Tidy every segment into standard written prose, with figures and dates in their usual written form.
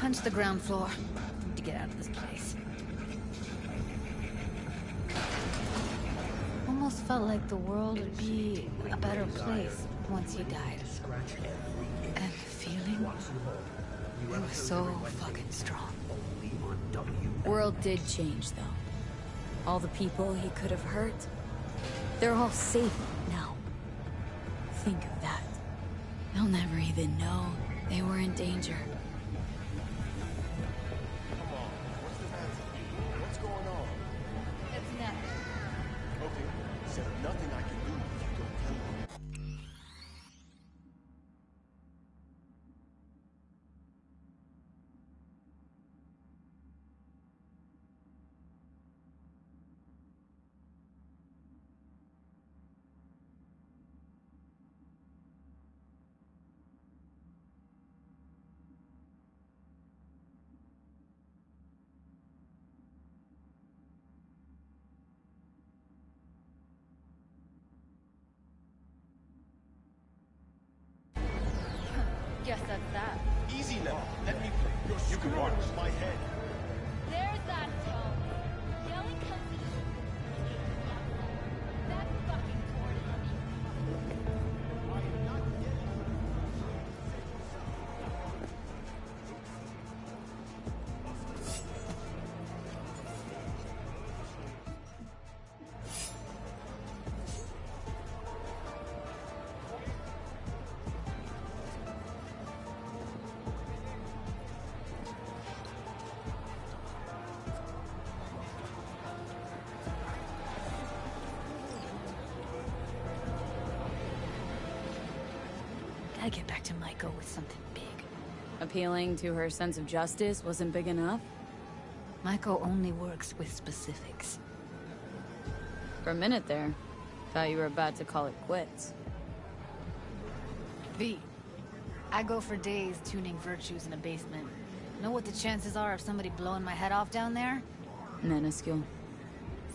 Punch the ground floor. Need to get out of this place. Almost felt like the world would be a better place once you died. And the feeling, it was so fucking strong. World did change, though. All the people he could have hurt, they're all safe now. Think of that. They'll never even know they were in danger. Come on, what's the matter? What's going on? It's nothing. Okay, so there's nothing I can do if you don't tell me. Guess that's that. Easy now, let me play. You can watch my head. There's that tone. Yelling comes easy. That fucking cord is on Gotta get back to Maiko with something big. Appealing to her sense of justice wasn't big enough? Maiko only works with specifics. For a minute there, thought you were about to call it quits. V, I go for days tuning virtues in a basement. Know what the chances are of somebody blowing my head off down there? Minuscule.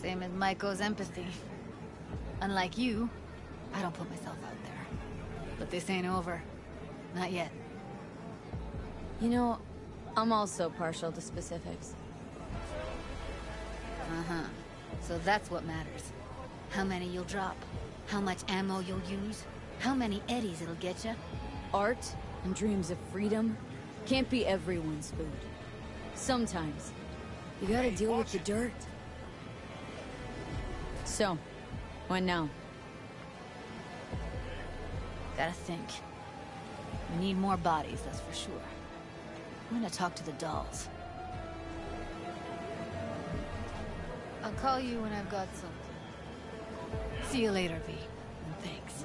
Same as Maiko's empathy. Unlike you, I don't put myself out there. But this ain't over. Not yet. You know, I'm also partial to specifics. Uh-huh. So that's what matters. How many you'll drop. How much ammo you'll use. How many eddies it'll get you. Art and dreams of freedom can't be everyone's food. Sometimes, you gotta deal with the dirt. So, when now? Gotta think. We need more bodies, that's for sure. I'm gonna talk to the dolls. I'll call you when I've got something. See you later, V. And thanks.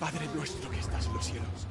Padre nuestro que estás en los cielos.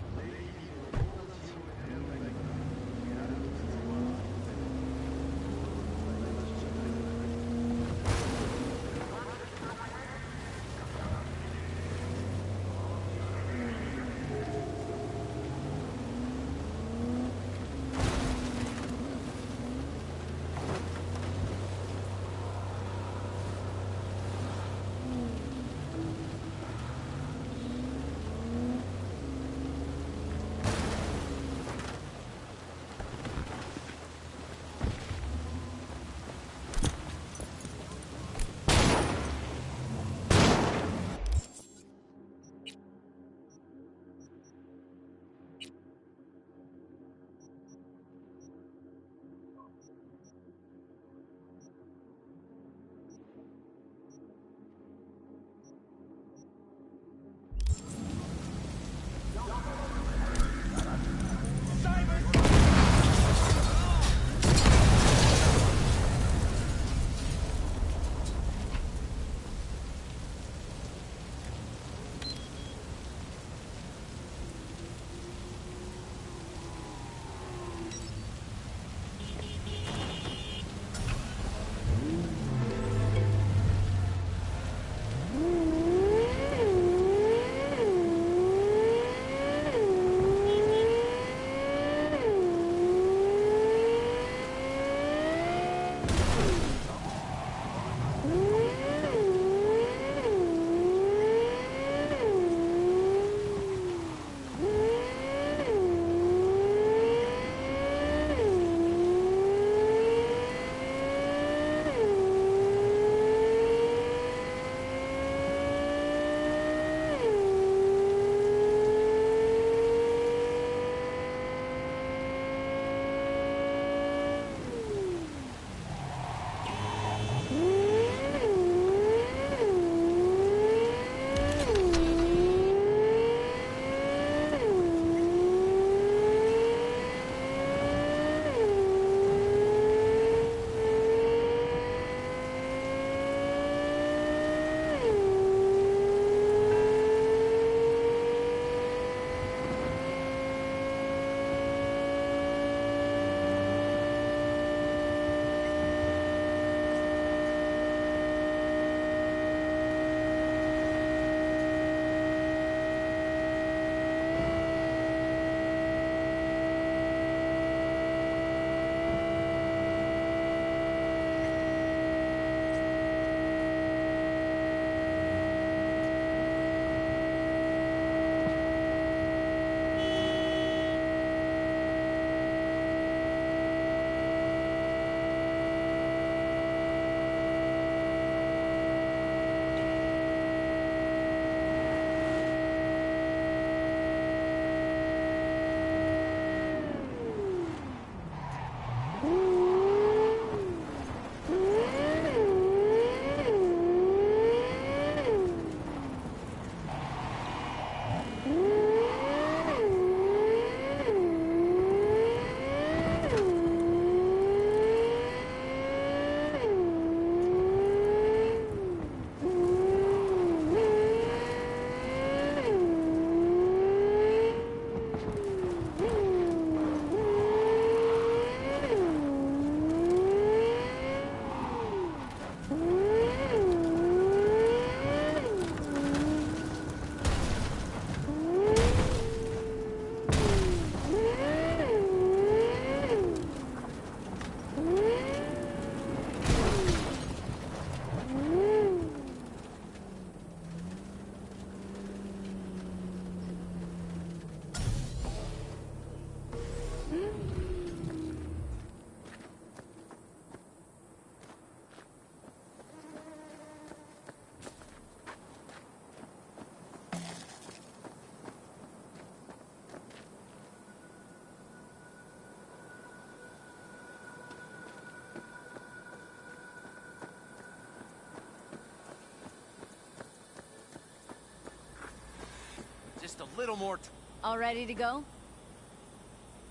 a little more All ready to go?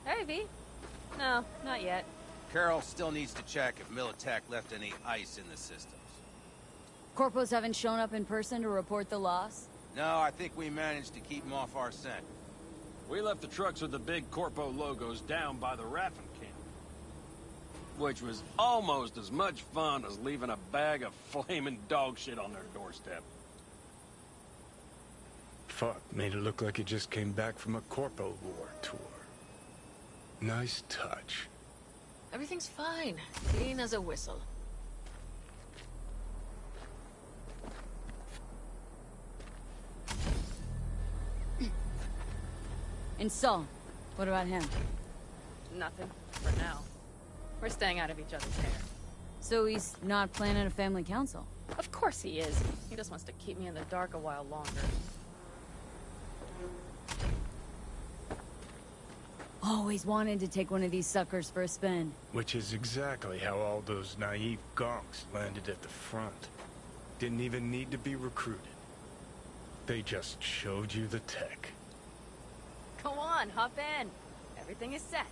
Hey, V. No, not yet. Carol still needs to check if Militech left any ice in the systems. Corpos haven't shown up in person to report the loss? No, I think we managed to keep them off our scent. We left the trucks with the big Corpo logos down by the Raffin camp. Which was almost as much fun as leaving a bag of flaming dog shit on their doorstep. Fuck, made it look like you just came back from a Corpo war tour. Nice touch. Everything's fine. Clean as a whistle. And Saul, what about him? Nothing. For now. We're staying out of each other's hair. So he's not planning a family council? Of course he is. He just wants to keep me in the dark a while longer. Always wanted to take one of these suckers for a spin. Which is exactly how all those naive gonks landed at the front. Didn't even need to be recruited. They just showed you the tech. Go on, hop in. Everything is set.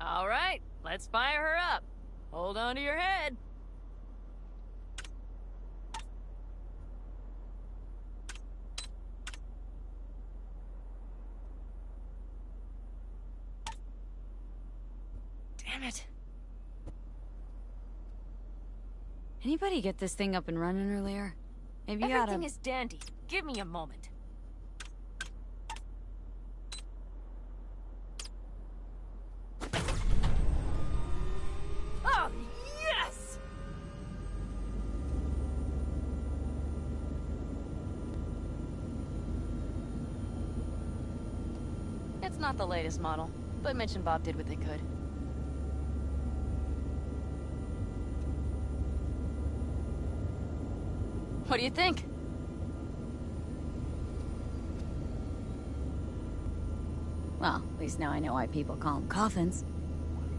All right, let's fire her up. Hold on to your head. Damn it. Anybody get this thing up and running earlier? Maybe you Everything oughta... is dandy. Give me a moment. Oh, yes! It's not the latest model, but Mitch and Bob did what they could. What do you think? Well, at least now I know why people call them coffins.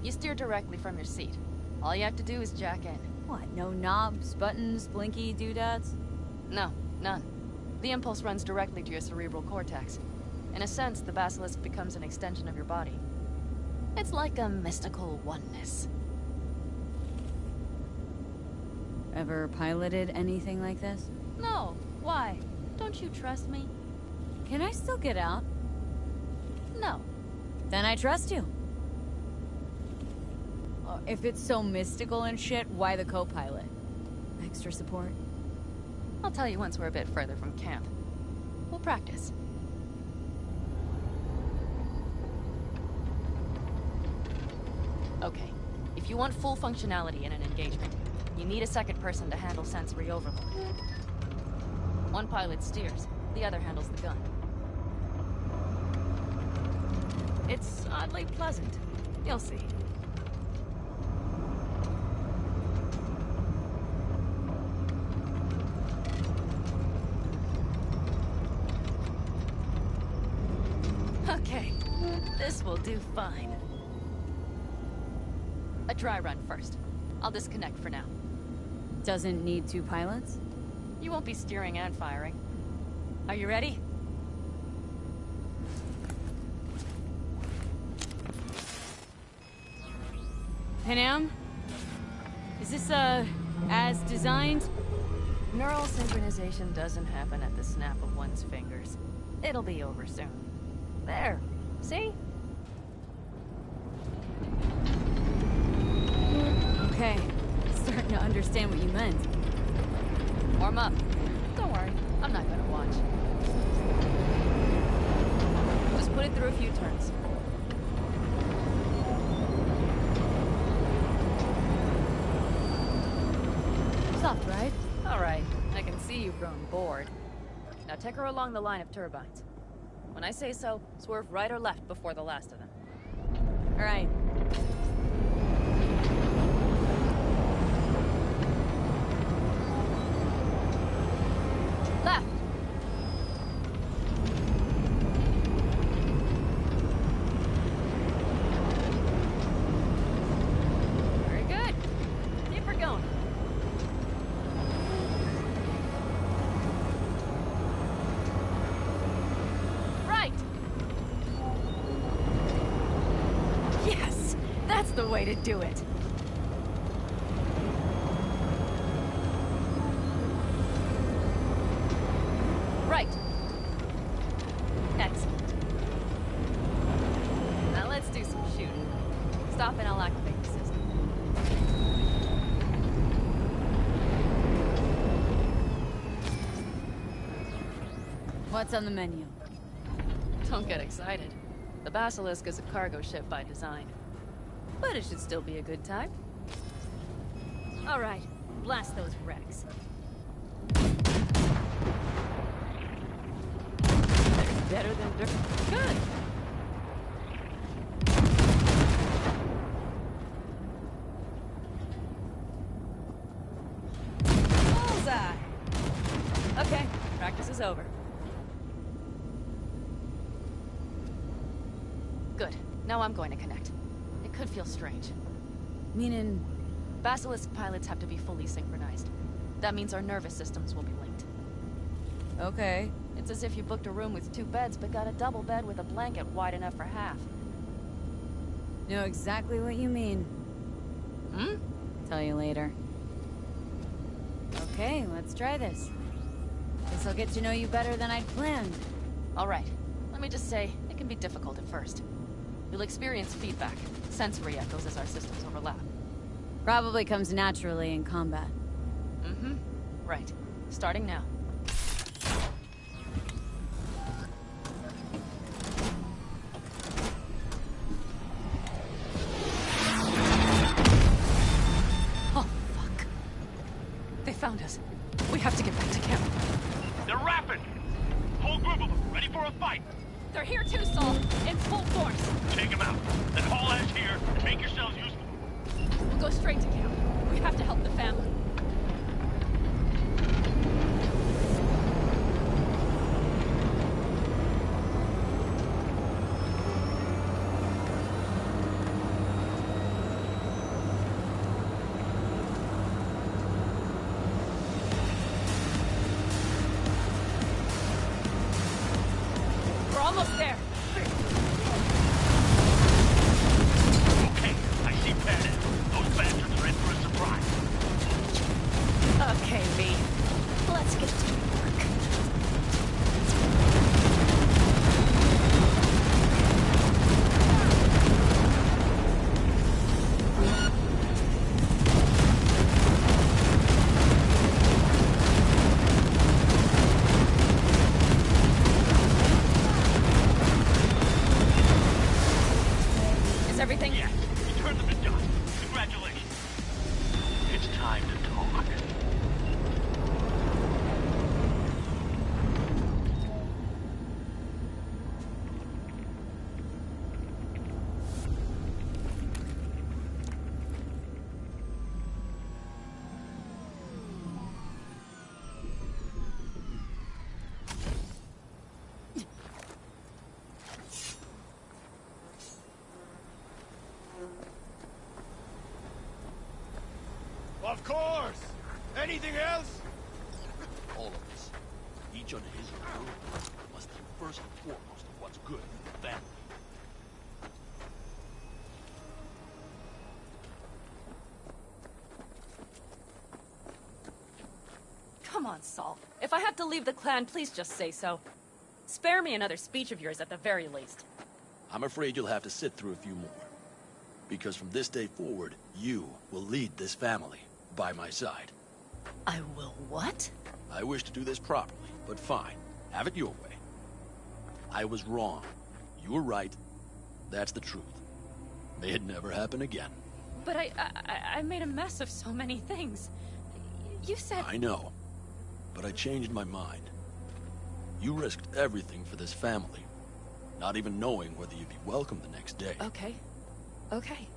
You steer directly from your seat. All you have to do is jack in. What, no knobs, buttons, blinky doodads? No, none. The impulse runs directly to your cerebral cortex. In a sense, the basilisk becomes an extension of your body. It's like a mystical oneness. Ever piloted anything like this? No, why? Don't you trust me? Can I still get out? No. Then I trust you. If it's so mystical and shit, why the co-pilot? Extra support? I'll tell you once we're a bit further from camp. We'll practice. Okay, if you want full functionality in an engagement, you need a second person to handle sensory overload. One pilot steers, the other handles the gun. It's oddly pleasant. You'll see. Okay, this will do fine. A dry run first. I'll disconnect for now. Doesn't need two pilots? You won't be steering and firing. Are you ready? Panam? Is this, as designed? Neural synchronization doesn't happen at the snap of one's fingers. It'll be over soon. There. See? Okay. Starting to understand what you meant. Warm up. Don't worry, I'm not gonna watch. Just put it through a few turns. Soft, right? All right, I can see you've grown bored. Now take her along the line of turbines. When I say so, swerve right or left before the last of them. All right. the way to do it. Right. Excellent. Now let's do some shooting. Stop and I'll activate the system. What's on the menu? Don't get excited. The Basilisk is a cargo ship by design. But it should still be a good time. All right, blast those wrecks. Better than dirt. Good. Bullseye. Okay, practice is over. Good. Now I'm going to connect. It could feel strange. Meaning, Basilisk pilots have to be fully synchronized. That means our nervous systems will be linked. okay. It's as if you booked a room with 2 beds, but got a double bed with a blanket wide enough for half. Know exactly what you mean. Hmm? Tell you later. Okay, let's try this. Guess I'll get to know you better than I'd planned. All right. Let me just say, it can be difficult at first. You'll experience feedback, sensory echoes as our systems overlap. Probably comes naturally in combat. Mm-hmm. Right. Starting now. Oh, fuck. They found us. We have to get back to camp. They're rapid! Whole group of them, ready for a fight! They're here too, Saul. In full force. Take them out, then haul ass here and make yourselves useful. We'll go straight to camp. We have to help the family. We're almost there. Okay, I see Bennett. Those bastards are in for a surprise. Okay, V. Let's get to work. Is everything? Yes, you turned them to dust. Congratulations. It's time to talk. Of course! Anything else? All of us, each under his own rule, must think first and foremost of what's good for the family. Come on, Saul. If I have to leave the clan, please just say so. Spare me another speech of yours at the very least. I'm afraid you'll have to sit through a few more. Because from this day forward, you will lead this family by my side. I will what? I wish to do this properly, but fine. Have it your way. I was wrong. You were right. That's the truth. May it never happen again. But I made a mess of so many things. You said... I know. But I changed my mind. You risked everything for this family, not even knowing whether you'd be welcome the next day. Okay. Okay.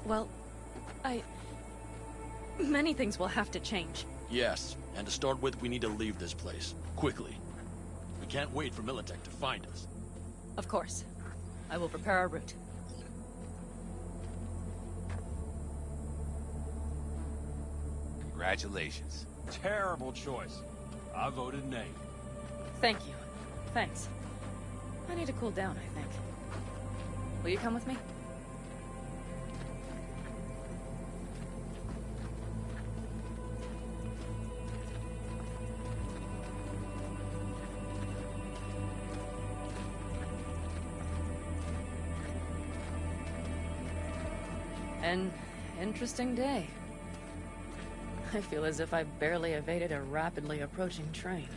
Well, many things will have to change. Yes, and to start with, we need to leave this place. Quickly. We can't wait for Militech to find us. Of course. I will prepare our route. Congratulations. Terrible choice. I voted nay. Thank you. Thanks. I need to cool down, I think. Will you come with me? An interesting day. I feel as if I barely evaded a rapidly approaching train.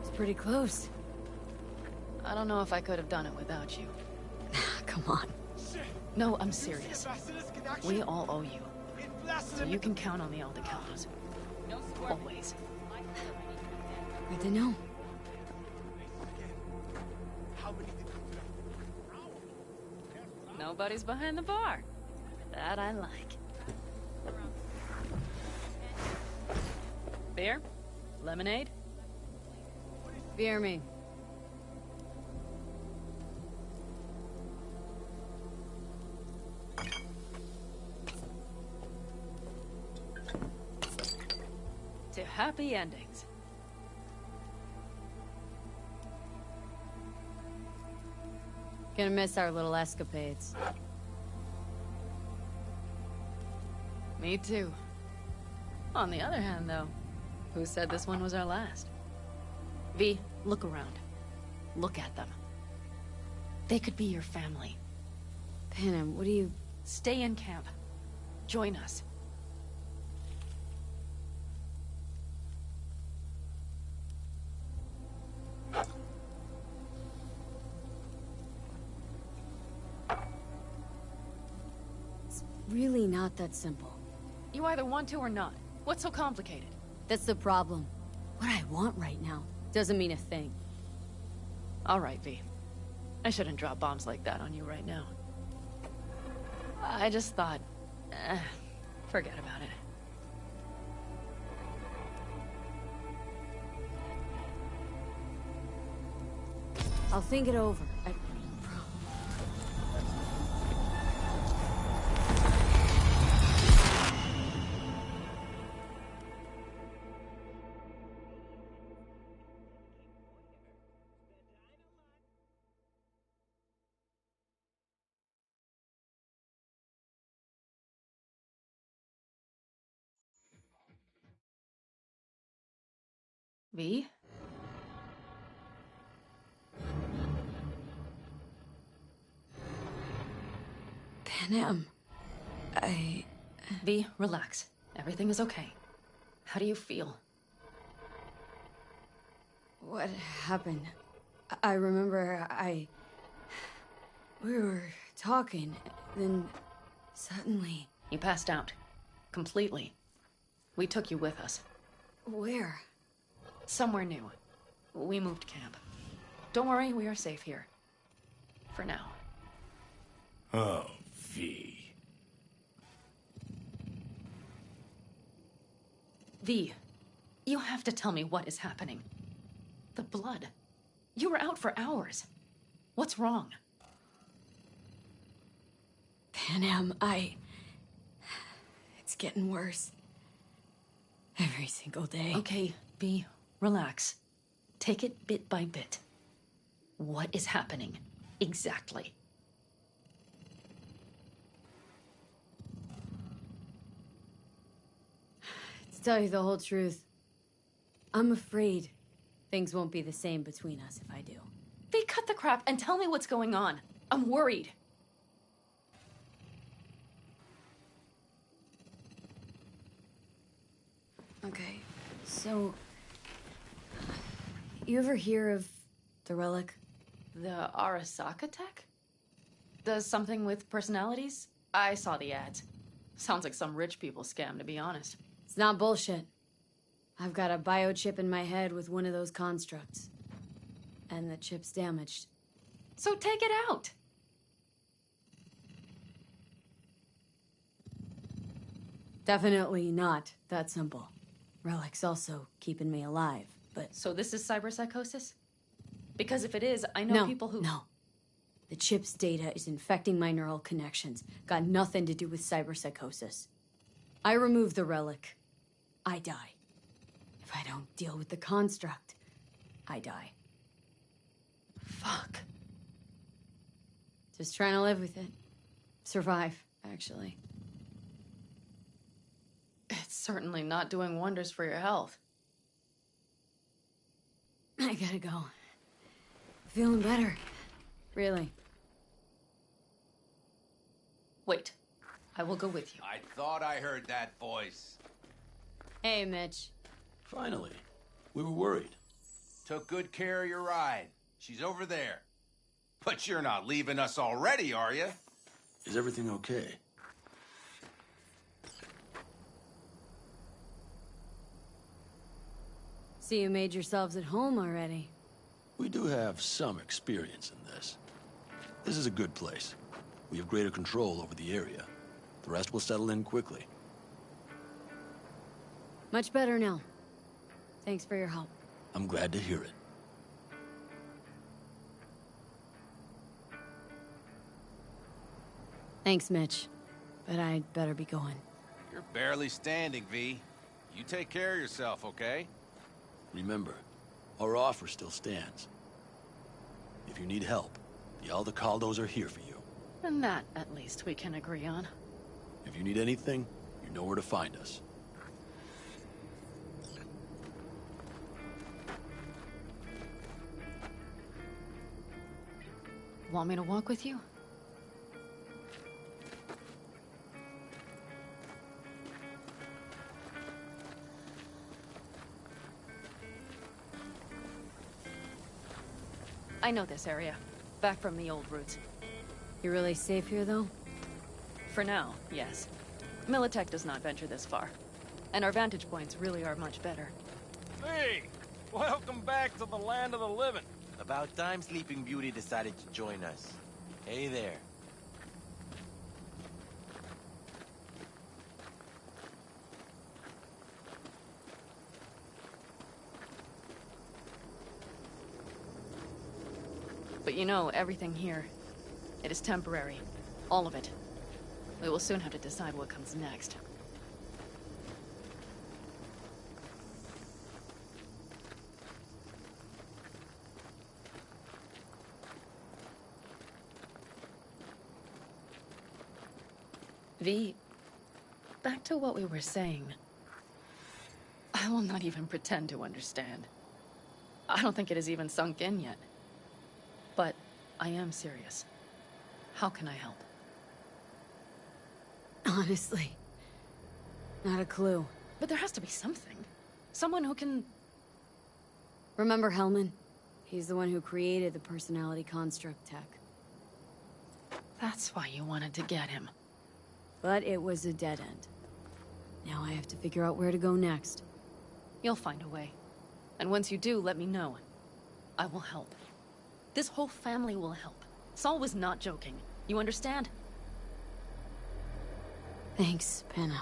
It's pretty close. I don't know if I could have done it without you. Come on. No, I'm serious. We all owe you. So you can count on the Aldecanos. Always. Good to know. Nobody's behind the bar. That I like. Beer? Lemonade? Beer me. To happy endings. Gonna miss our little escapades. Me too. On the other hand, though, who said this one was our last? V, look around. Look at them. They could be your family. Panem, what do you... Stay in camp. Join us. It's really not that simple. You either want to or not. What's so complicated? That's the problem. What I want right now doesn't mean a thing. All right, V. I shouldn't drop bombs like that on you right now. I just thought... forget about it. I'll think it over. V? Panem, V, relax. Everything is okay. How do you feel? What happened? I remember we were talking, then suddenly... You passed out. Completely. We took you with us. Where? Somewhere new. We moved camp. Don't worry, we are safe here. For now. Oh, V. V, you have to tell me what is happening. The blood. You were out for hours. What's wrong? Panem, it's getting worse. Every single day. Okay, V, relax. Take it bit by bit. What is happening? Exactly. To tell you the whole truth, I'm afraid things won't be the same between us if I do. V, cut the crap and tell me what's going on. I'm worried. Okay, so... You ever hear of the relic? The Arasaka tech? Does something with personalities? I saw the ads. Sounds like some rich people scam, to be honest. It's not bullshit. I've got a biochip in my head with one of those constructs. And the chip's damaged. So take it out! Definitely not that simple. Relic's also keeping me alive, but... So this is cyberpsychosis? Because if it is, I know people who... No. The chip's data is infecting my neural connections. Got nothing to do with cyberpsychosis. I remove the relic. I die. If I don't deal with the construct, I die. Fuck. Just trying to live with it. Survive, actually. It's certainly not doing wonders for your health. I gotta go. Feeling better. Really. Wait. I will go with you. I thought I heard that voice. Hey, Mitch. Finally. We were worried. Took good care of your ride. She's over there. But you're not leaving us already, are you? Is everything okay? See, you made yourselves at home already. We do have some experience in this. This is a good place. We have greater control over the area. The rest will settle in quickly. Much better now. Thanks for your help. I'm glad to hear it. Thanks, Mitch. But I'd better be going. You're barely standing, V. You take care of yourself, okay? Remember, our offer still stands. If you need help, the Aldecaldos are here for you. And that, at least, we can agree on. If you need anything, you know where to find us. Want me to walk with you? I know this area. Back from the old routes. You really safe here, though? For now, yes. Militech does not venture this far. And our vantage points really are much better. Hey! Welcome back to the land of the living. About time Sleeping Beauty decided to join us. Hey there. But you know, everything here, it is temporary. All of it. We will soon have to decide what comes next. V, back to what we were saying. I will not even pretend to understand. I don't think it has even sunk in yet. But I am serious. How can I help? Honestly, not a clue. But there has to be something. Someone who can... Remember Hellman? He's the one who created the personality construct tech. That's why you wanted to get him. But it was a dead end. Now I have to figure out where to go next. You'll find a way. And once you do, let me know. I will help. This whole family will help. Saul was not joking. You understand? Thanks, Panna.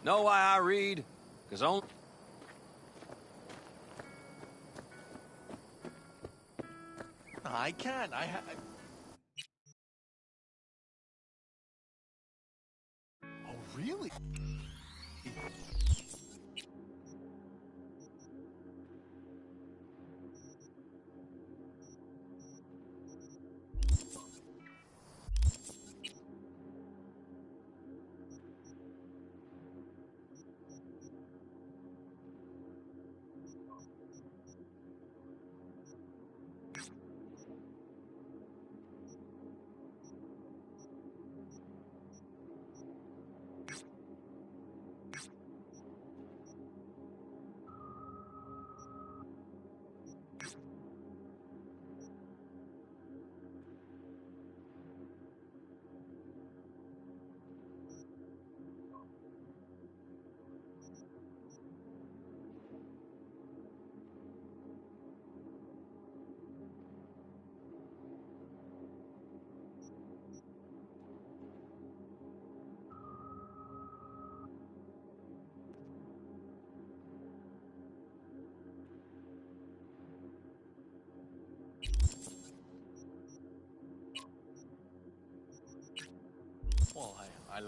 Know why I read? Because only... I can. Oh, really? Well, I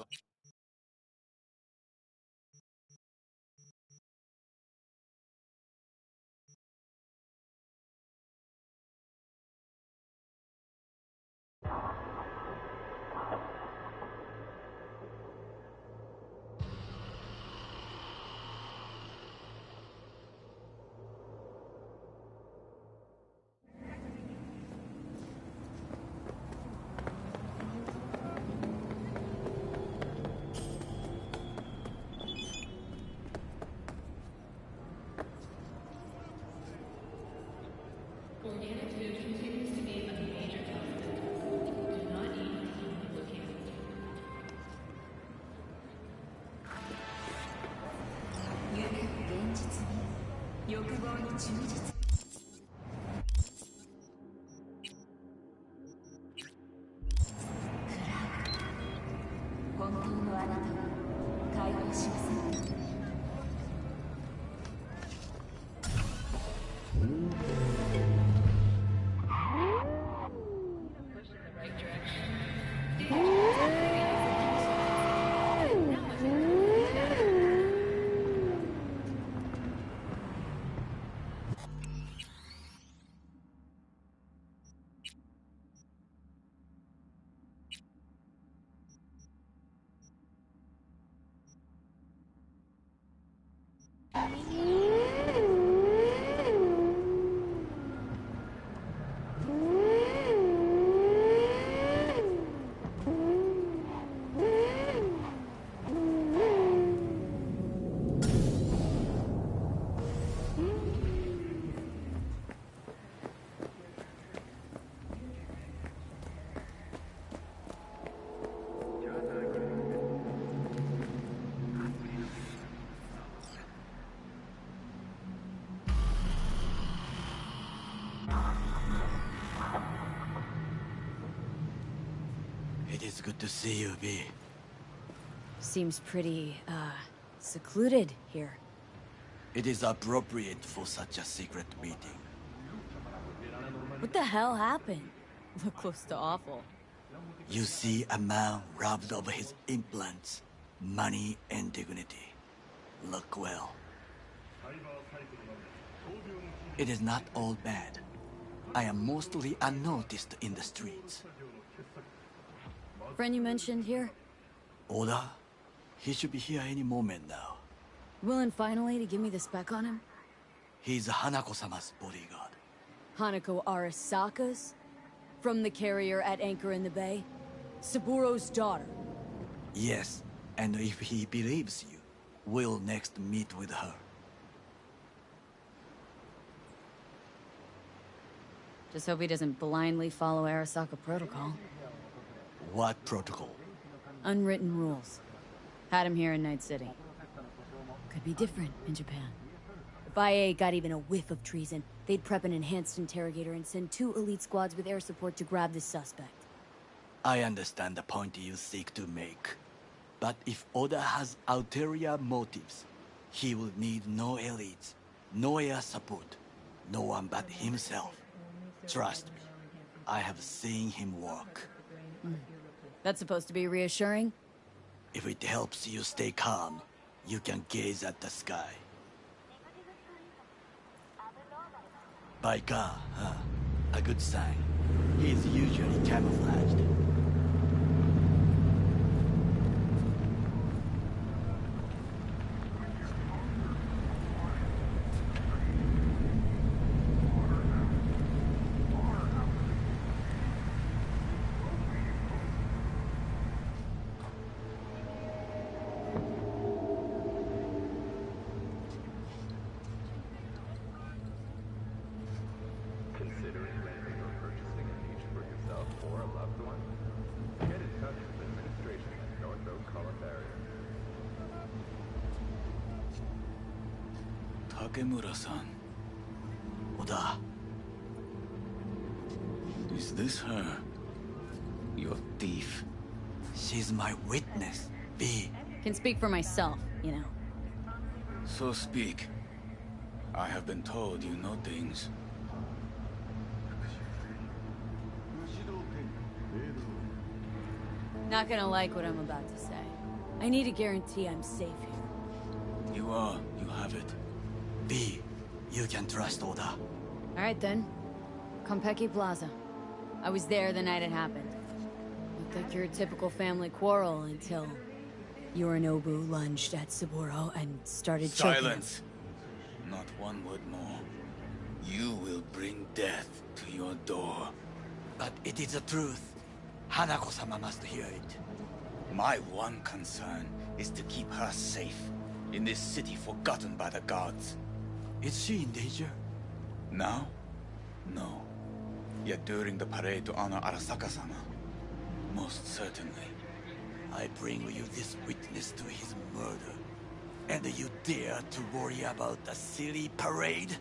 It is good to see you, V. Seems pretty, secluded here. It is appropriate for such a secret meeting. What the hell happened? Look close to awful. You see a man robbed of his implants, money and dignity. Look well. It is not all bad. I am mostly unnoticed in the streets. Friend you mentioned here? Oda? He should be here any moment now. Willing finally to give me the spec on him? He's Hanako-sama's bodyguard. Hanako Arasaka's? From the carrier at anchor in the bay? Saburo's daughter? Yes, and if he believes you, we'll next meet with her. Just hope he doesn't blindly follow Arasaka protocol. What protocol? Unwritten rules. Had him here in Night City. Could be different in Japan. If IA got even a whiff of treason, they'd prep an enhanced interrogator and send 2 elite squads with air support to grab the suspect. I understand the point you seek to make. But if Oda has ulterior motives, he will need no elites, no air support, no one but himself. Trust me, I have seen him work. That's supposed to be reassuring? If it helps you stay calm, you can gaze at the sky. By car, huh? A good sign. He is usually camouflaged. Takemura-san. Oda. Is this her? Your thief? She's my witness, V. Can speak for myself, you know. So speak. I have been told you know things. Not gonna like what I'm about to say. I need a guarantee I'm safe here. You are. You have it. V, you can trust Oda. Alright then. Konpeki Plaza. I was there the night it happened. Looked like your typical family quarrel until Yorinobu lunged at Saburo and started choking him. Silence! Not one word more. You will bring death to your door. But it is the truth. Hanako-sama must hear it. My one concern is to keep her safe in this city forgotten by the gods. Is she in danger? Now? No. Yet during the parade to honor Arasaka-sama, most certainly. I bring you this witness to his murder. And you dare to worry about a silly parade?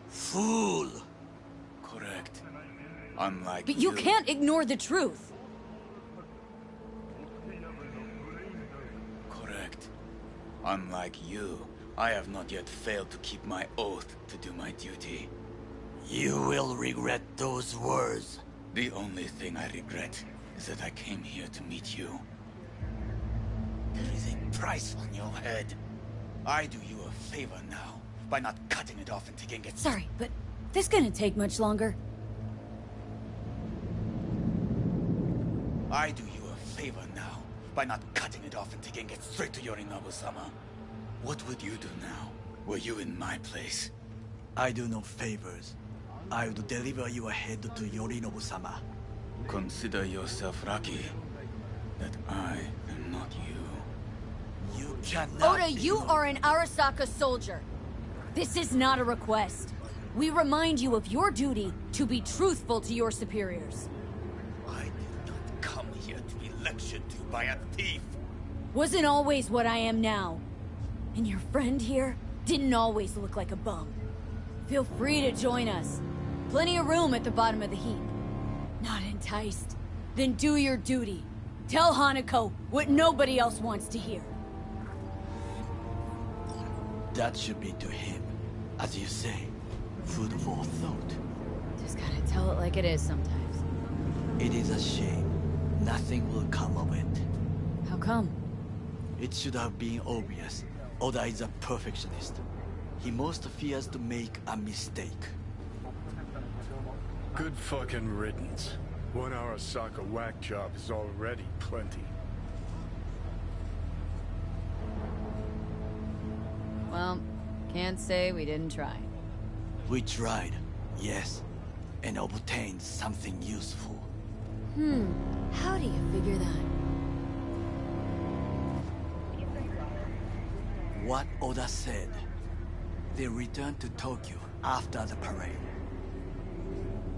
Fool! Correct. Unlike But you can't ignore the truth! Correct. Unlike you, I have not yet failed to keep my oath to do my duty. You will regret those words. The only thing I regret is that I came here to meet you. There is a price on your head. I do you a favor now, by not cutting it off and taking it... Sorry, but this gonna take much longer. I do you a favor now, by not cutting it off and taking it straight to Yorinobu-sama. What would you do now, were you in my place? I do no favors. I would deliver your head to Yorinobu-sama. Consider yourself lucky that I am not you. You cannot... Oda, you are an Arasaka soldier. This is not a request. We remind you of your duty to be truthful to your superiors. I did not come here to be lectured to by a thief. Wasn't always what I am now. And your friend here didn't always look like a bum. Feel free to join us. Plenty of room at the bottom of the heap. Not enticed? Then do your duty. Tell Hanako what nobody else wants to hear. That should be to him. As you say, food for thought. Just gotta tell it like it is sometimes. It is a shame. Nothing will come of it. How come? It should have been obvious. Oda is a perfectionist. He most fears to make a mistake. Good fucking riddance. 1 Arasaka whack job is already plenty. Well, can't say we didn't try. We tried, yes, and obtained something useful. How do you figure that? What Oda said. They returned to Tokyo after the parade.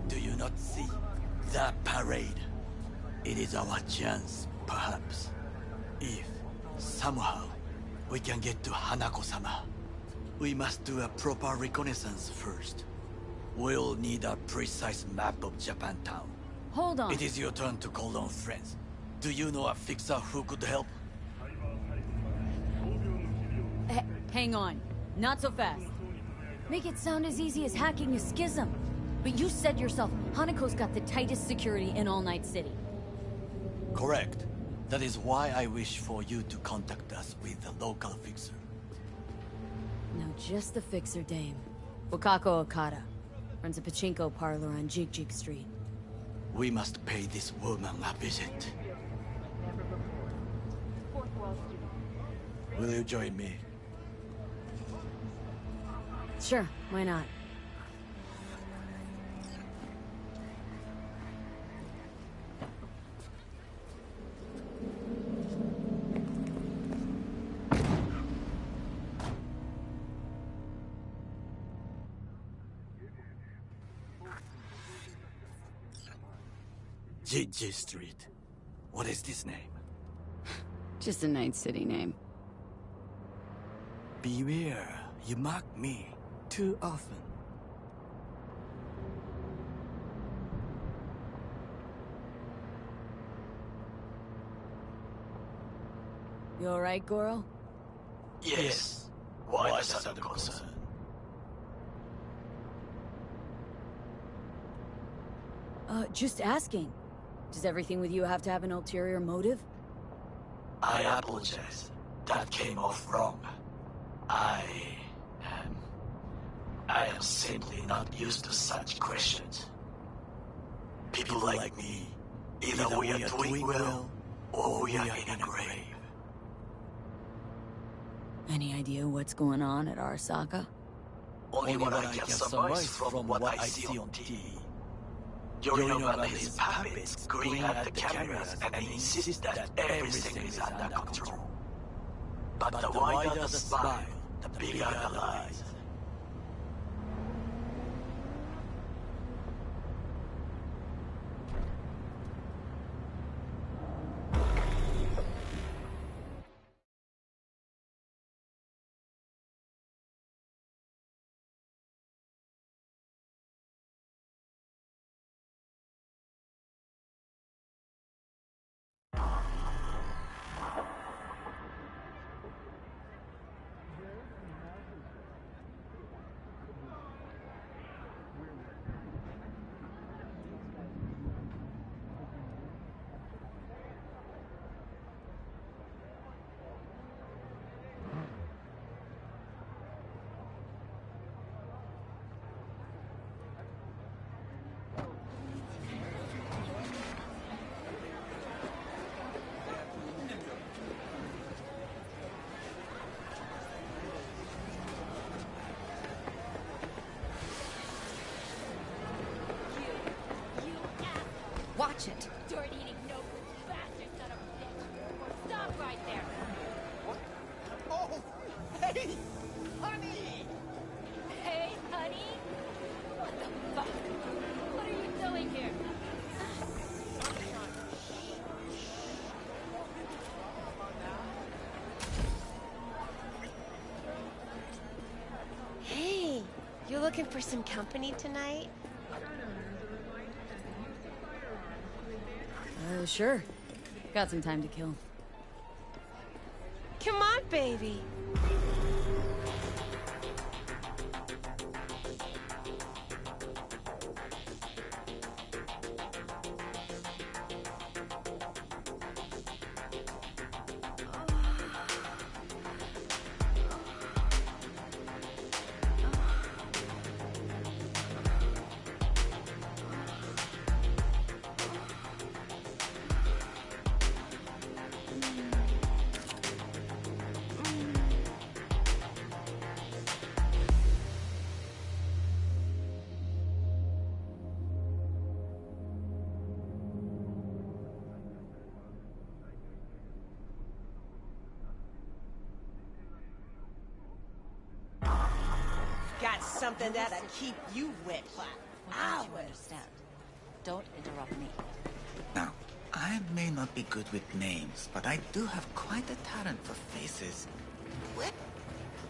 Do you not see? The parade. It is our chance, perhaps. If, somehow, we can get to Hanako-sama. We must do a proper reconnaissance first. We'll need a precise map of Japantown. Hold on. It is your turn to call on friends. Do you know a fixer who could help? Hang on. Not so fast. Make it sound as easy as hacking a schism. But you said yourself, Hanako's got the tightest security in All Night City. Correct. That is why I wish for you to contact us with the local fixer. Now just the fixer dame. Wakako Okada. Runs a pachinko parlor on Jig Street. We must pay this woman a visit. Will you join me? Sure, why not? Jig Street. What is this name? Just a Night City name. Beware, you mock me too often. You alright, Goro? Yes. Why the sudden concern? Just asking. Does everything with you have to have an ulterior motive? I apologize. That came off wrong. I am simply not used to such questions. People like me, either we are doing well, or we are in a grave. Any idea what's going on at Arasaka? Only what I can surmise from what I see on TV. Yorinobu and his puppets grin at the cameras and insist that everything is under control. But the wider the smile, the bigger the lies. Watch it. Dirt-eating, no-good bastard son of a bitch. Stop right there. What? Oh, hey, honey! Hey, honey? What the fuck? What are you doing here? Hey, you looking for some company tonight? Sure. Got some time to kill. Come on, baby. Got something that'll keep you wet. What don't you understand? Don't interrupt me. Now, I may not be good with names, but I do have quite a talent for faces. What?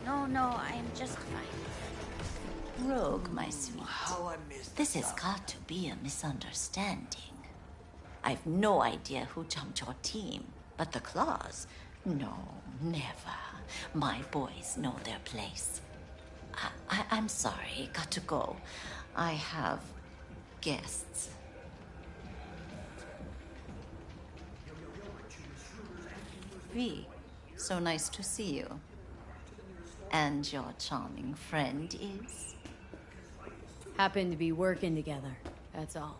No, I am just fine. Rogue, my sweet. How I missed This has got to be a misunderstanding. I've no idea who jumped your team, but the claws, No, never. My boys know their place. I'm sorry, got to go. I have guests. V, so nice to see you. And your charming friend is? Happen to be working together, that's all.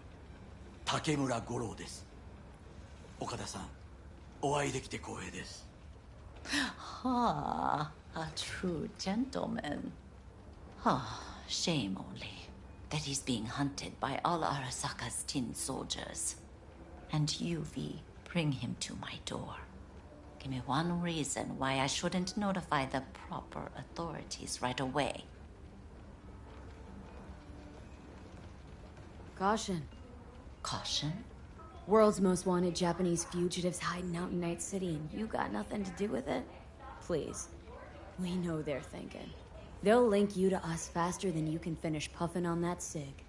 Takemura Goro です。岡田さん、お会いできて光栄です。Ah, a true gentleman. Ah, shame only that he's being hunted by all Arasaka's tin soldiers. And you, V, bring him to my door. Give me one reason why I shouldn't notify the proper authorities right away. Caution. Caution? World's most wanted Japanese fugitives hiding out in Night City, and you got nothing to do with it? Please. We know they're thinking. They'll link you to us faster than you can finish puffing on that cig.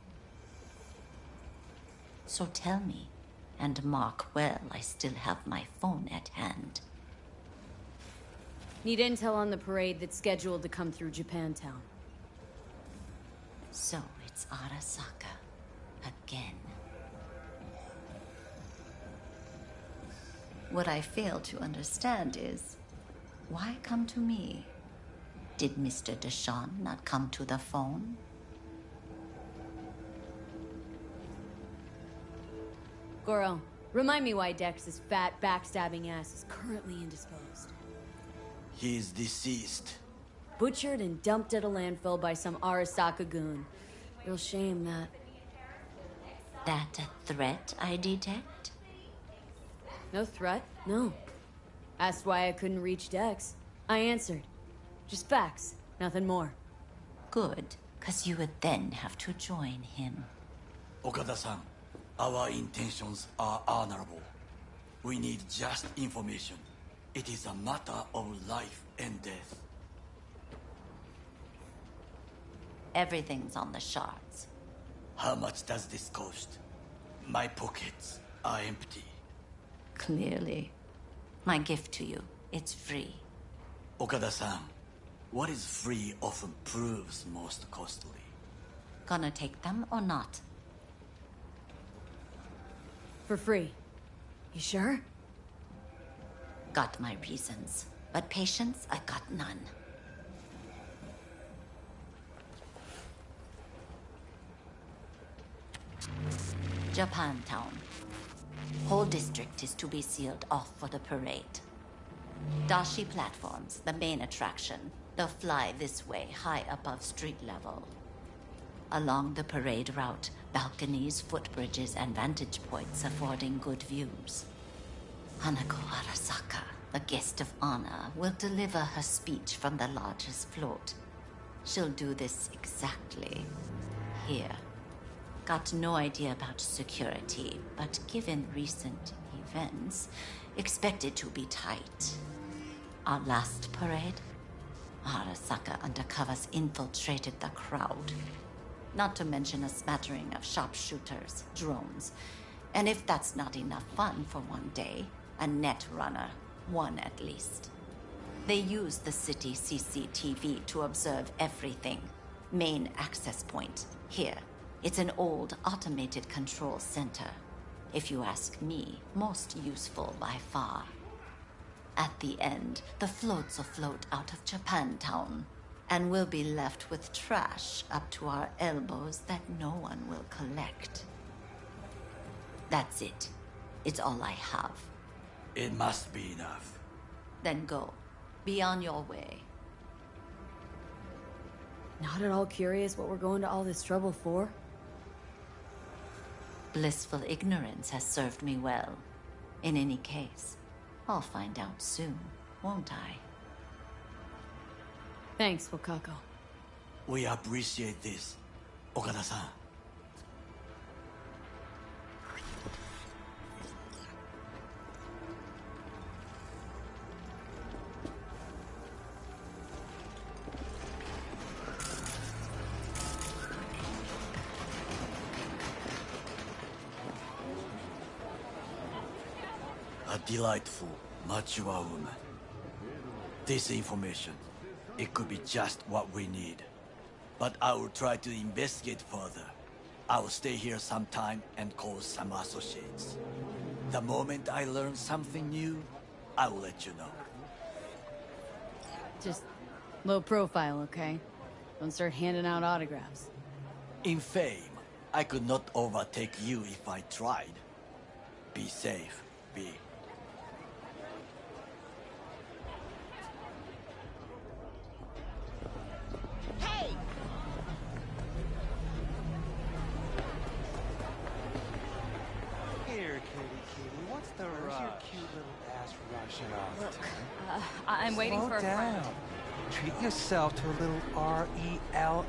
So tell me, and mark well I still have my phone at hand. Need intel on the parade that's scheduled to come through Japantown. So it's Arasaka. Again. What I fail to understand is, why come to me? Did Mr. Deshawn not come to the phone? Goro, remind me why Dex's fat, backstabbing ass is currently indisposed. He's deceased. Butchered and dumped at a landfill by some Arasaka goon. Real shame that. That a threat I detect? No threat, no. Asked why I couldn't reach Dex. I answered. Just facts, nothing more. Good, because you would then have to join him. Okada-san, our intentions are honorable. We need just information. It is a matter of life and death. Everything's on the shards. How much does this cost? My pockets are empty. Clearly. My gift to you, it's free. Okada-san, what is free often proves most costly. Gonna take them or not? For free. You sure? Got my reasons, but patience, I got none. Japantown. Whole district is to be sealed off for the parade. Dashi platforms, the main attraction. They'll fly this way, high above street level. Along the parade route, balconies, footbridges, and vantage points affording good views. Hanako Arasaka, the guest of honor, will deliver her speech from the largest float. She'll do this exactly here. Got no idea about security, but given recent events, expected to be tight. Our last parade, Arasaka undercovers infiltrated the crowd. Not to mention a smattering of sharpshooters, drones, and if that's not enough fun for one day, a net runner, one at least. They use the city CCTV to observe everything. Main access point, here. It's an old automated control center. If you ask me, most useful by far. At the end, the floats will float out of Japantown, and we'll be left with trash up to our elbows that no one will collect. That's it. It's all I have. It must be enough. Then go. Be on your way. Not at all curious what we're going to all this trouble for? Blissful ignorance has served me well. In any case, I'll find out soon, won't I? Thanks, Wakako. We appreciate this, Okada-san. A delightful, mature woman. This information, it could be just what we need. But I will try to investigate further. I will stay here some time and call some associates. The moment I learn something new, I will let you know. Just low profile, okay? Don't start handing out autographs. In fame, I could not overtake you if I tried. Be safe, V. Hey! Here, kitty, what's the rush? Your cute little ass rushing off Look, to? I'm waiting Slow for a down. friend. Treat yourself to a little RELAXX.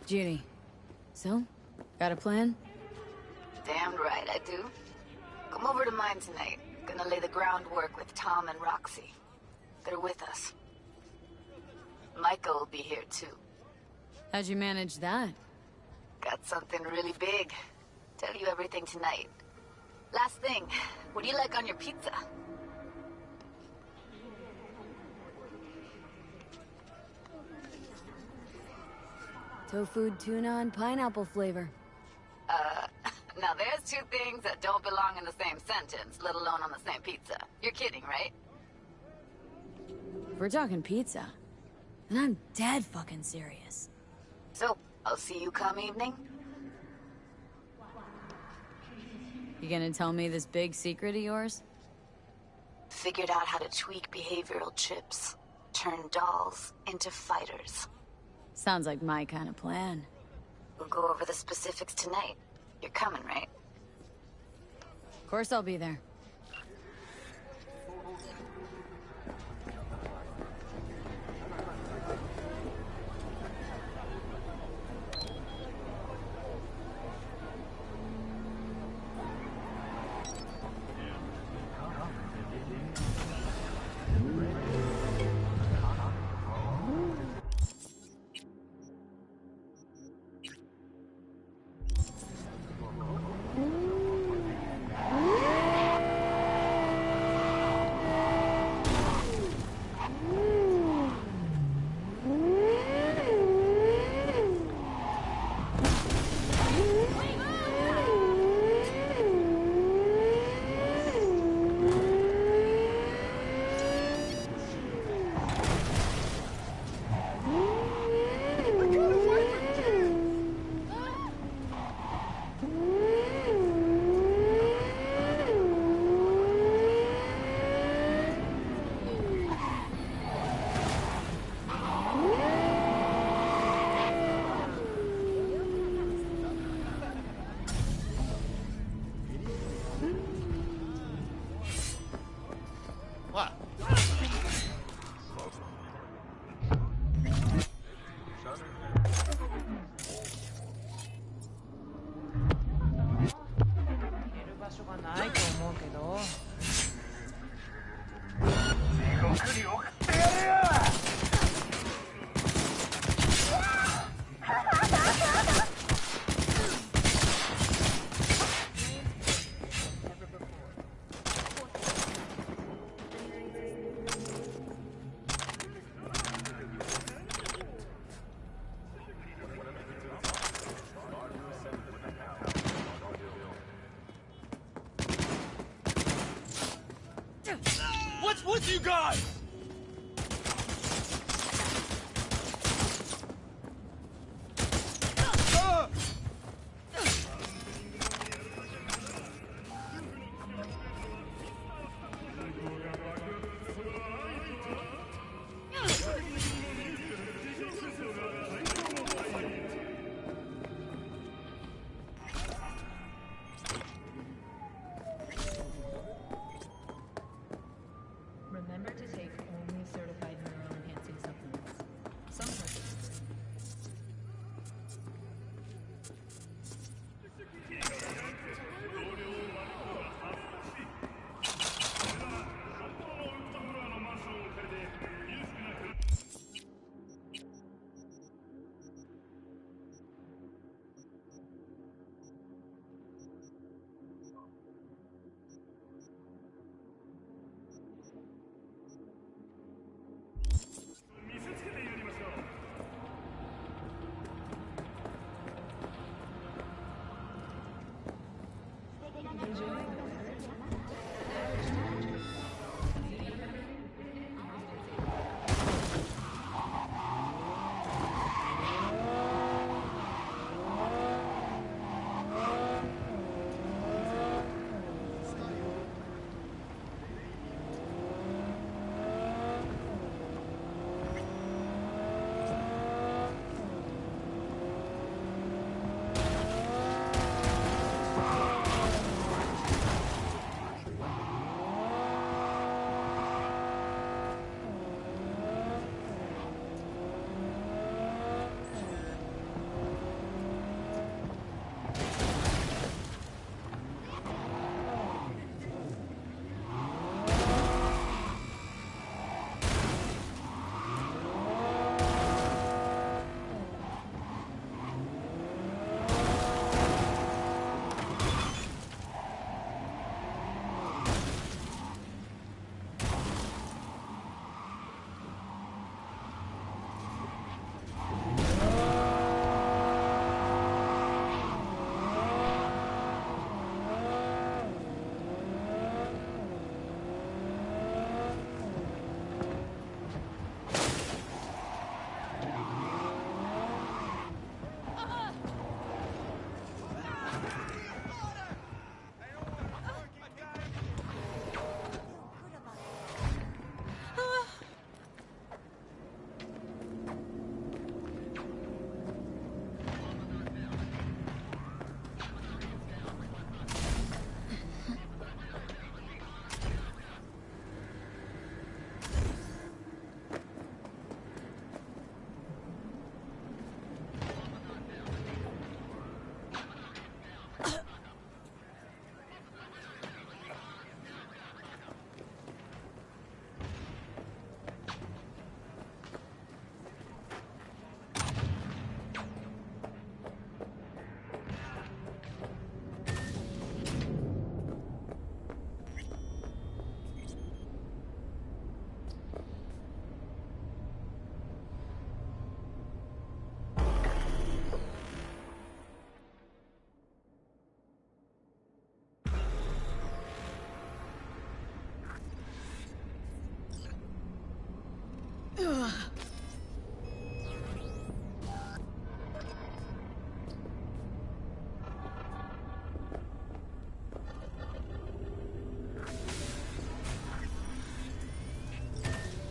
Judy. So? Got a plan? Damn right I do. Come over to mine tonight. Gonna lay the groundwork with Tom and Roxy. They're with us. Michael will be here too. How'd you manage that? Got something really big. Tell you everything tonight. Last thing, what do you like on your pizza? Tofu, tuna, and pineapple flavor. Now there's two things that don't belong in the same sentence, let alone on the same pizza. You're kidding, right? If we're talking pizza, then I'm dead fucking serious. So, I'll see you come evening? You gonna tell me this big secret of yours? Figured out how to tweak behavioral chips. Turn dolls into fighters. Sounds like my kind of plan. We'll go over the specifics tonight. You're coming, right? Of course I'll be there.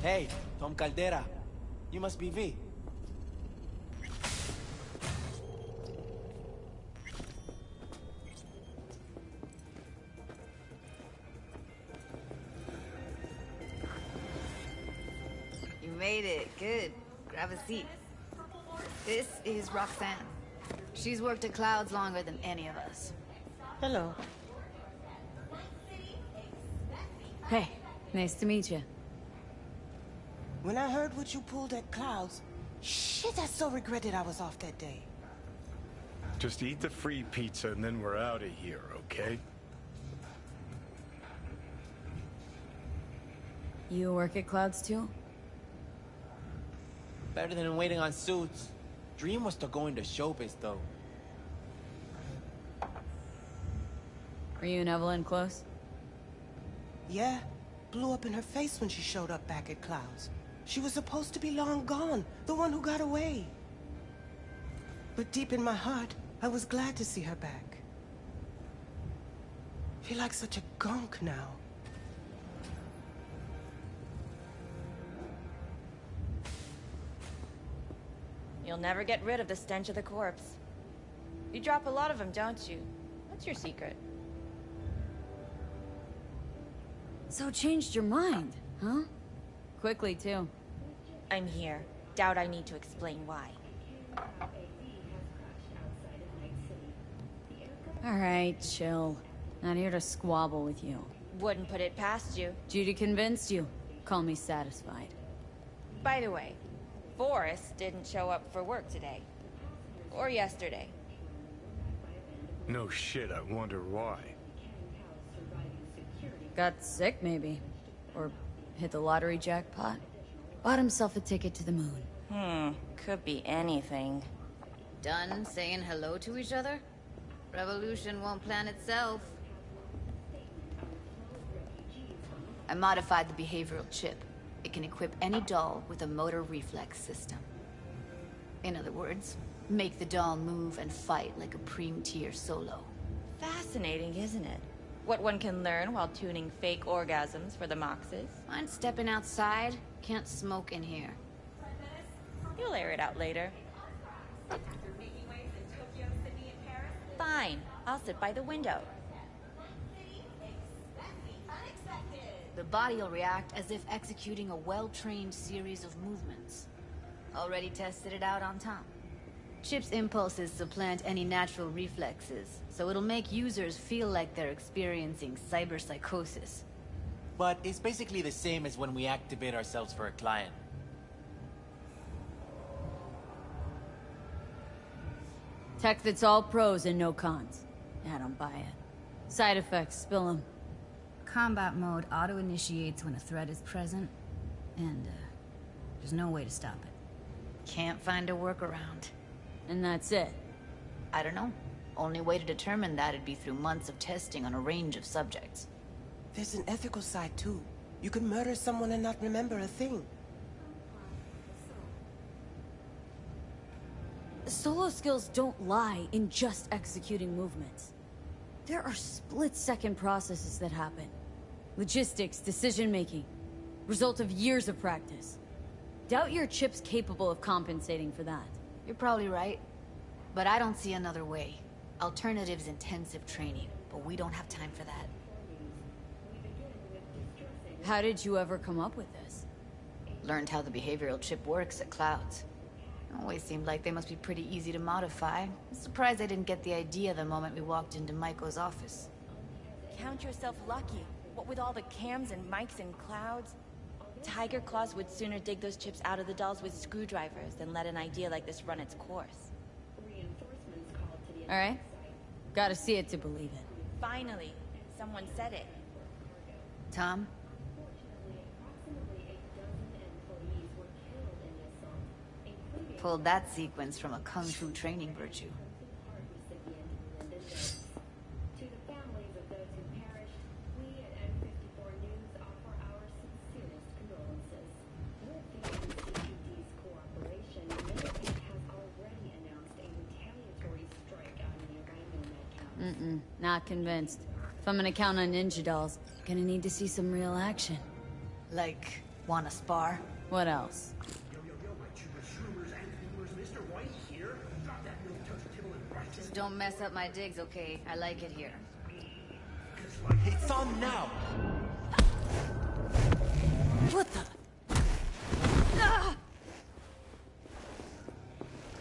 Hey, Tom Caldera. You must be V. You made it. Good. Grab a seat. This is Roxanne. She's worked at Clouds longer than any of us. Hello. Hey, nice to meet you. When I heard what you pulled at Clouds, shit, I so regretted I was off that day. Just eat the free pizza and then we're out of here, okay? You work at Clouds too? Better than waiting on suits. Dream was to go into showbiz, though. Were you and Evelyn close? Yeah, blew up in her face when she showed up back at Clouds. She was supposed to be long gone, the one who got away. But deep in my heart, I was glad to see her back. Feel like such a gunk now. You'll never get rid of the stench of the corpse. You drop a lot of them, don't you? What's your secret? So changed your mind, huh? Quickly, too. I'm here. Doubt I need to explain why. Alright, chill. Not here to squabble with you. Wouldn't put it past you. Judy convinced you. Call me satisfied. By the way, Forrest didn't show up for work today. Or yesterday. No shit, I wonder why. Got sick, maybe. Or hit the lottery jackpot. Bought himself a ticket to the moon. Could be anything. Done saying hello to each other? Revolution won't plan itself. I modified the behavioral chip. It can equip any doll with a motor reflex system. In other words, make the doll move and fight like a Prime-tier solo. Fascinating, isn't it? What one can learn while tuning fake orgasms for the Moxes. Mind stepping outside? Can't smoke in here. You'll air it out later. Fine. I'll sit by the window. The body will react as if executing a well-trained series of movements. Already tested it out on Tom. Chip's impulses supplant any natural reflexes, so it'll make users feel like they're experiencing cyberpsychosis. But it's basically the same as when we activate ourselves for a client. Tech that's all pros and no cons. I don't buy it. Side effects, spill them. Combat mode auto-initiates when a threat is present, and there's no way to stop it. Can't find a workaround. And that's it. I don't know. Only way to determine that would be through months of testing on a range of subjects. There's an ethical side, too. You can murder someone and not remember a thing. Solo skills don't lie in just executing movements. There are split-second processes that happen. Logistics, decision-making. Result of years of practice. Doubt your chip's capable of compensating for that. You're probably right. But I don't see another way. Alternative's intensive training, but we don't have time for that. How did you ever come up with this? Learned how the behavioral chip works at Clouds. Always seemed like they must be pretty easy to modify. I'm surprised I didn't get the idea the moment we walked into Maiko's office. Count yourself lucky. What with all the cams and mics and Clouds? Tiger Claws would sooner dig those chips out of the dolls with screwdrivers than let an idea like this run its course. Alright. Gotta see it to believe it. Finally, someone said it. Tom? Pulled that sequence from a kung fu training virtue. To the families of those who perished, we at N54 News offer our sincerest condolences. We're feeling Not convinced. If I'm gonna count on ninja dolls, gonna need to see some real action. Like, wanna spar? What else? Just don't mess up my digs, okay? I like it here. It's on now! What the?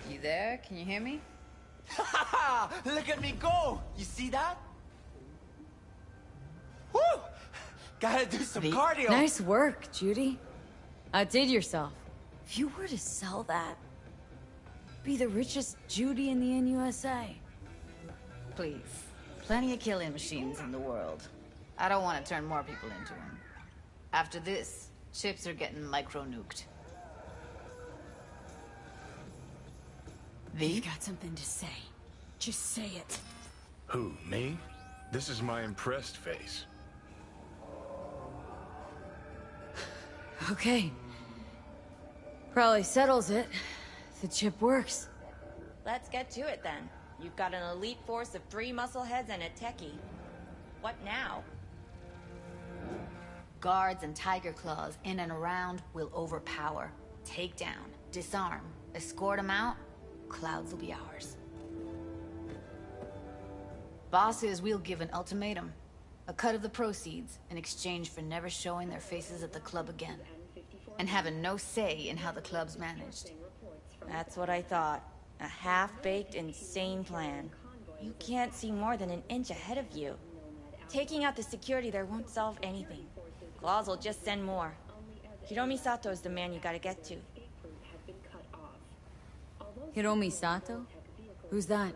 You there? Can you hear me? Look at me go! You see that? Woo! Gotta do some cardio! Nice work, Judy. Outdid yourself. If you were to sell that, be the richest Judy in the NUSA. Please. Plenty of killing machines in the world. I don't want to turn more people into them. After this, chips are getting micro-nuked. V? You got something to say. Just say it. Who, me? This is my impressed face. Okay. Probably settles it. The chip works. Let's get to it then. You've got an elite force of 3 muscleheads and a techie. What now? Guards and tiger claws in and around will overpower. Take down, disarm, escort them out. Clouds will be ours. Boss says we'll give an ultimatum. A cut of the proceeds in exchange for never showing their faces at the club again. And having no say in how the club's managed. That's what I thought. A half-baked, insane plan. You can't see more than an inch ahead of you. Taking out the security there won't solve anything. Claws will just send more. Hiromi Sato is the man you gotta get to. Hiromi Sato? Who's that?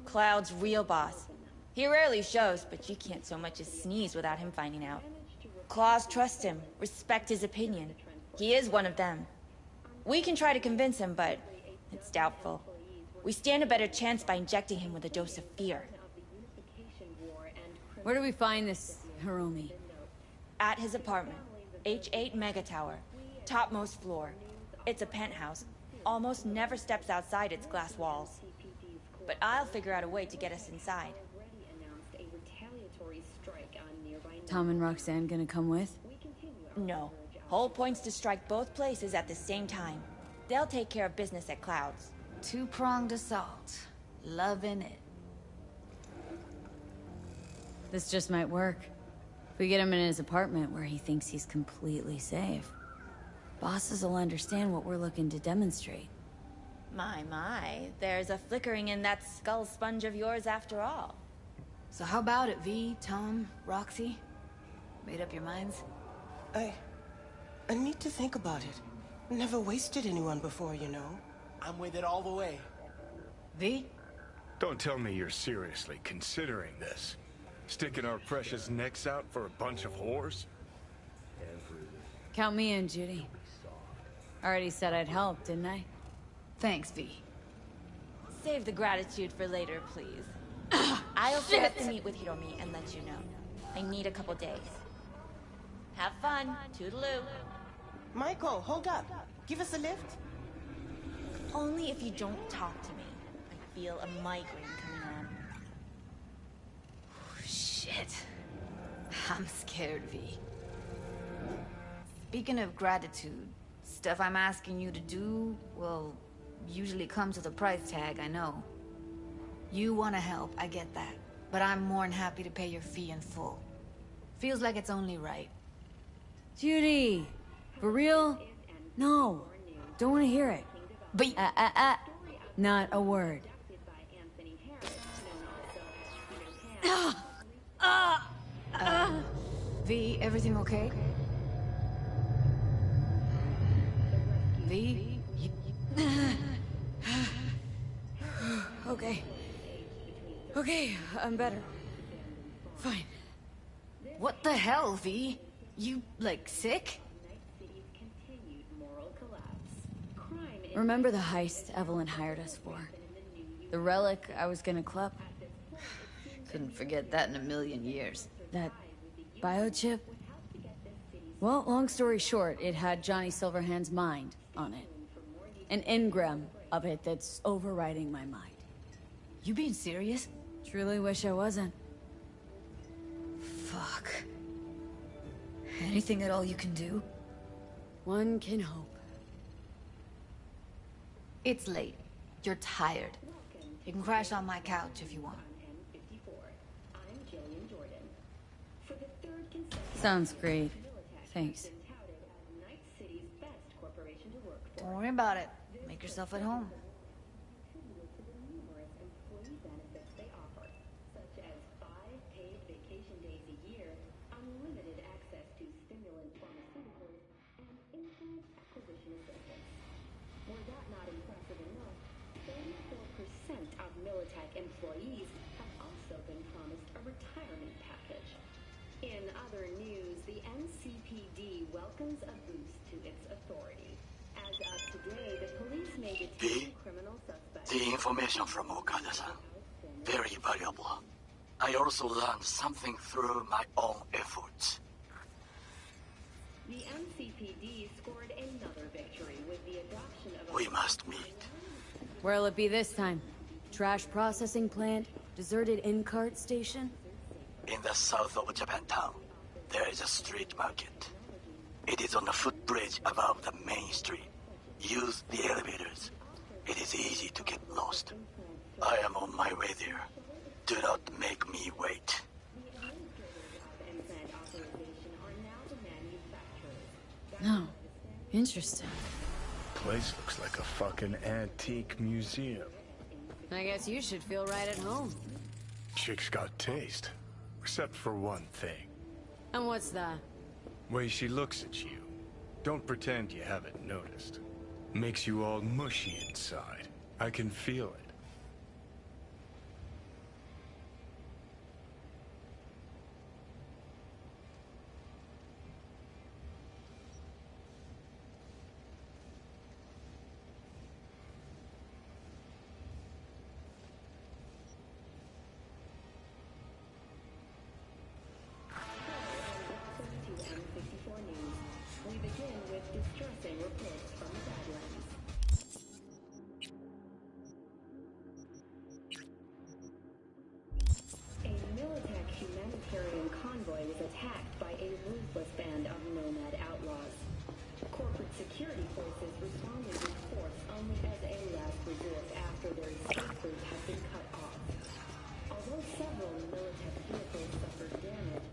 Cloud's real boss. He rarely shows, but you can't so much as sneeze without him finding out. Claws trust him, respect his opinion. He is one of them. We can try to convince him, but it's doubtful. We stand a better chance by injecting him with a dose of fear. Where do we find this Hiromi? At his apartment. H8 Mega Tower. Topmost floor. It's a penthouse. Almost never steps outside its glass walls. But I'll figure out a way to get us inside. Tom and Roxanne gonna come with? No. Whole point's to strike both places at the same time. They'll take care of business at Clouds. Two-pronged assault. Loving it. This just might work. If we get him in his apartment where he thinks he's completely safe, bosses will understand what we're looking to demonstrate. My, there's a flickering in that skull sponge of yours after all. So how about it, V, Tom, Roxy? Made up your minds? I need to think about it. Never wasted anyone before, you know. I'm with it all the way. V? Don't tell me you're seriously considering this. Sticking our precious necks out for a bunch of whores? Count me in, Judy. Already said I'd help, didn't I? Thanks, V. Save the gratitude for later, please. I'll set up to meet with Hiromi and let you know. I need a couple days. Have fun. Toodaloo. Michael, hold up. Give us a lift. Only if you don't talk to me. I feel a migraine coming on. Shit. I'm scared, V. Speaking of gratitude, stuff I'm asking you to do, well, usually comes with a price tag, I know. You want to help, I get that. But I'm more than happy to pay your fee in full. Feels like it's only right. Judy! For real? No. Don't want to hear it. But... Not a word. V, everything okay? V? Okay. Okay, I'm better. Fine. What the hell, V? You, like, sick? Remember the heist Evelyn hired us for? The relic I was gonna club? Couldn't forget that in a million years. That biochip? Well, long story short, it had Johnny Silverhand's mind on it. An engram of it that's overriding my mind. You being serious? Truly wish I wasn't. Fuck. Anything at all you can do? One can hope. It's late. You're tired. You can crash on my couch if you want. Sounds great. Thanks. Don't worry about it. Make yourself at home. Employees have also been promised a retirement package. In other news, the NCPD welcomes a boost to its authority. As of today, the police may detain criminal suspects. The information from Okada-san, very valuable. I also learned something through my own efforts. The NCPD scored another victory with the adoption of We must meet. Where'll it be this time? Trash processing plant? Deserted in-cart station? In the south of Japantown, there is a street market. It is on a footbridge above the main street. Use the elevators. It is easy to get lost. I am on my way there. Do not make me wait. No. Interesting. Place looks like a fucking antique museum. I guess you should feel right at home. Chick's got taste. Except for one thing. And what's that? Way she looks at you. Don't pretend you haven't noticed. Makes you all mushy inside. I can feel it. We begin with distressing reports from the Badlands. A Militech humanitarian convoy was attacked by a ruthless band of nomad outlaws. Corporate security forces responded with force only as a last resort after their escape route had been cut off. Although several Militech vehicles suffered damage,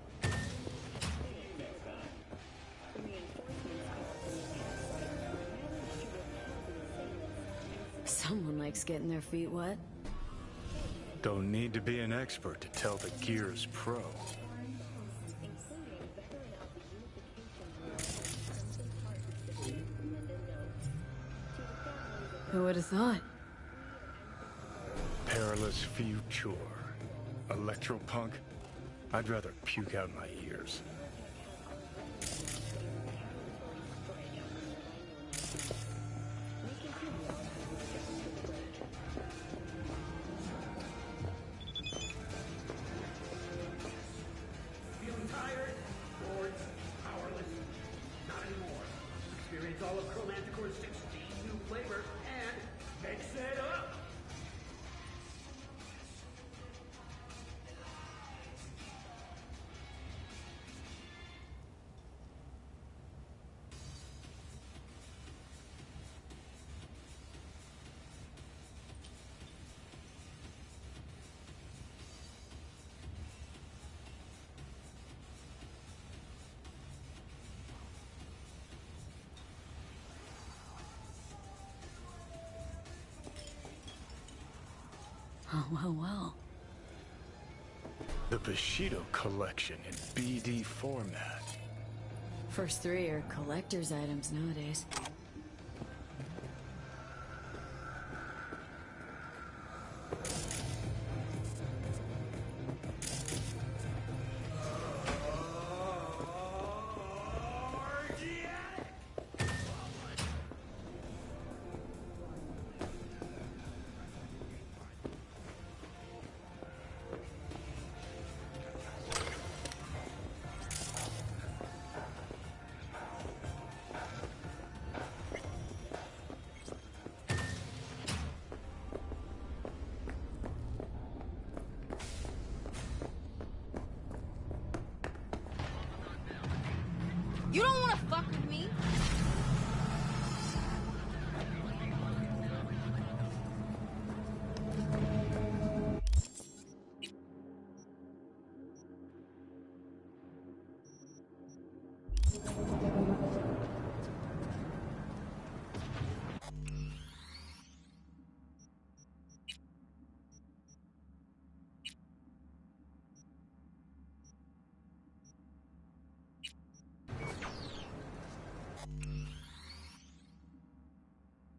Someone likes getting their feet wet. Don't need to be an expert to tell the gear's pro. Who would have thought? Perilous future. Electropunk? I'd rather puke out my ears. Feeling tired, bored, powerless? Not anymore. Experience all of Chromanticore's 16 new flavors and mix it up! Oh, well. The Bushido collection in BD format. First three are collector's items nowadays.